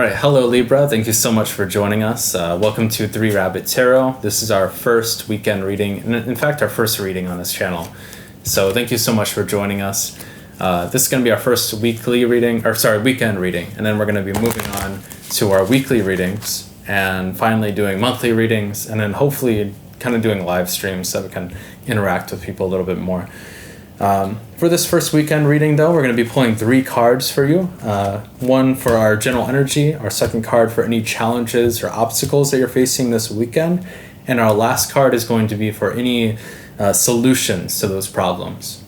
All right, hello Libra. Thank you so much for joining us. Welcome to 3 Rabbit Tarot. This is our first weekend reading, in fact, our first reading on this channel. So thank you so much for joining us. This is going to be our first weekend reading, and then we're going to be moving on to our weekly readings, and finally doing monthly readings, and then hopefully kind of doing live streams so we can interact with people a little bit more. For this first weekend reading, though, we're going to be pulling 3 cards for you. One for our general energy, our second card for any challenges or obstacles that you're facing this weekend, and our last card is going to be for any solutions to those problems.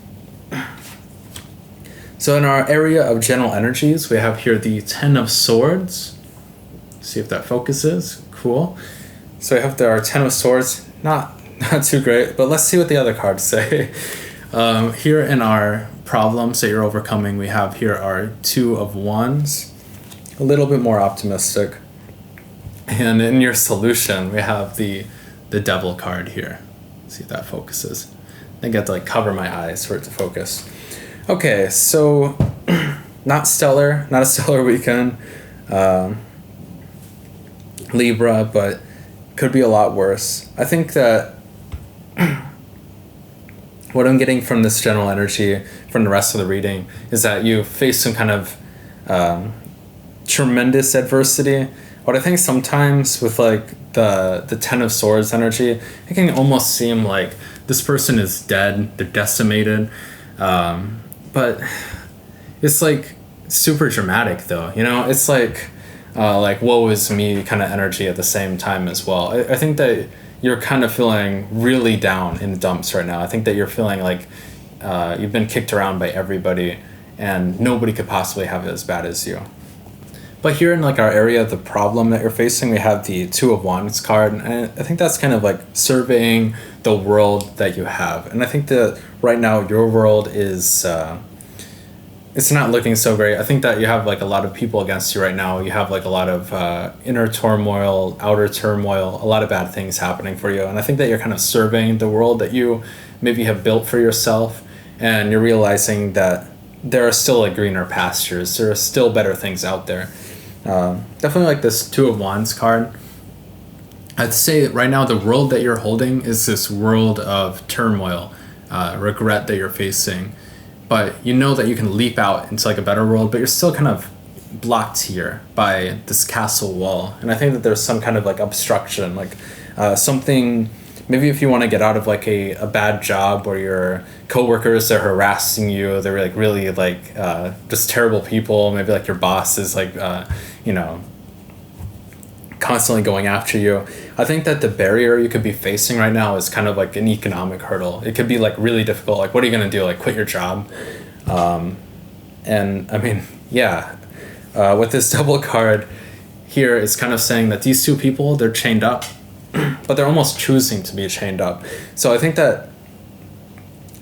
So in our area of general energies, we have here the 10 of Swords. See if that focuses. Cool. So we have our 10 of Swords. Not too great, but let's see what the other cards say. Here in our problems that you're overcoming, we have here our 2 of Wands, a little bit more optimistic. And in your solution, we have the Devil card here. See if that focuses. I think I have to cover my eyes for it to focus. Okay, so not a stellar weekend, Libra, but could be a lot worse. I think that what I'm getting from this general energy, from the rest of the reading, is that you face some kind of tremendous adversity. But I think sometimes with the 10 of Swords energy, it can almost seem like this person is dead, they're decimated. But it's super dramatic though, you know? It's like woe is me kind of energy at the same time as well. I think that you're kind of feeling really down in the dumps right now. I think that you're feeling like you've been kicked around by everybody and nobody could possibly have it as bad as you. But here in our area of the problem that you're facing, we have the 2 of Wands card. And I think that's kind of surveying the world that you have. And I think that right now your world is, it's not looking so great. I think that you have a lot of people against you right now. You have a lot of inner turmoil, outer turmoil, a lot of bad things happening for you. And I think that you're kind of surveying the world that you maybe have built for yourself. And you're realizing that there are still greener pastures. There are still better things out there. Definitely this 2 of Wands card. I'd say right now the world that you're holding is this world of turmoil, regret that you're facing. But you know that you can leap out into a better world, but you're still kind of blocked here by this castle wall. And I think that there's some kind of obstruction, something. Maybe if you want to get out of a bad job where your coworkers are harassing you, they're really just terrible people. Maybe your boss is constantly going after you. I think that the barrier you could be facing right now is kind of an economic hurdle. It could be really difficult. What are you going to do? Quit your job? And I mean, yeah, with this double card here, it's kind of saying that these 2 people, they're chained up, but they're almost choosing to be chained up. So I think that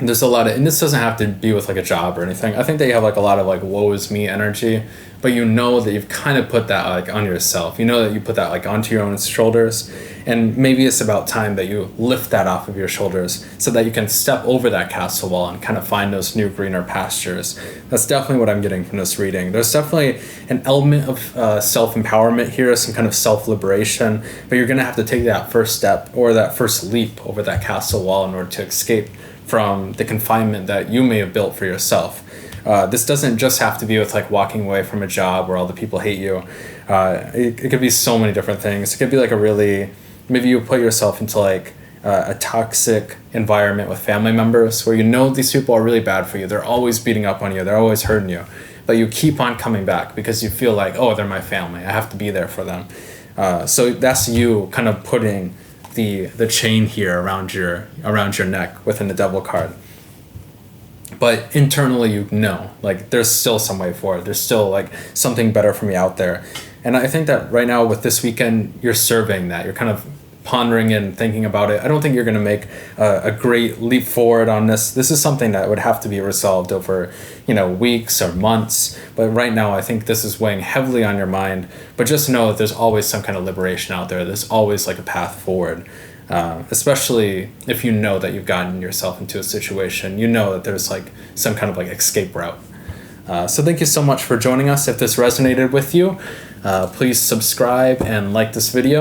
there's a lot of, and this doesn't have to be with a job or anything. I think that you have a lot of woe is me energy, but you know that you've kind of put that on yourself. You know that you put that onto your own shoulders, and maybe it's about time that you lift that off of your shoulders so that you can step over that castle wall and kind of find those new greener pastures. That's definitely what I'm getting from this reading. There's definitely an element of self-empowerment here, some kind of self-liberation, but you're going to have to take that first step or that first leap over that castle wall in order to escape from the confinement that you may have built for yourself. This doesn't just have to be with walking away from a job where all the people hate you. It could be so many different things. It could be maybe you put yourself into a toxic environment with family members where you know these people are really bad for you. They're always beating up on you. They're always hurting you. But you keep on coming back because you feel oh, they're my family. I have to be there for them. So that's you kind of putting the chain here around your neck within the Devil card. But internally, there's still some way forward. There's still something better for me out there. And I think that right now with this weekend, you're surveying that. You're kind of pondering and thinking about it. I don't think you're going to make a great leap forward on this. This is something that would have to be resolved over, weeks or months. But right now, I think this is weighing heavily on your mind. But just know that there's always some kind of liberation out there. There's always a path forward. Especially if you know that you've gotten yourself into a situation, you know that there's some kind of escape route. So thank you so much for joining us. If this resonated with you, Please subscribe and like this video.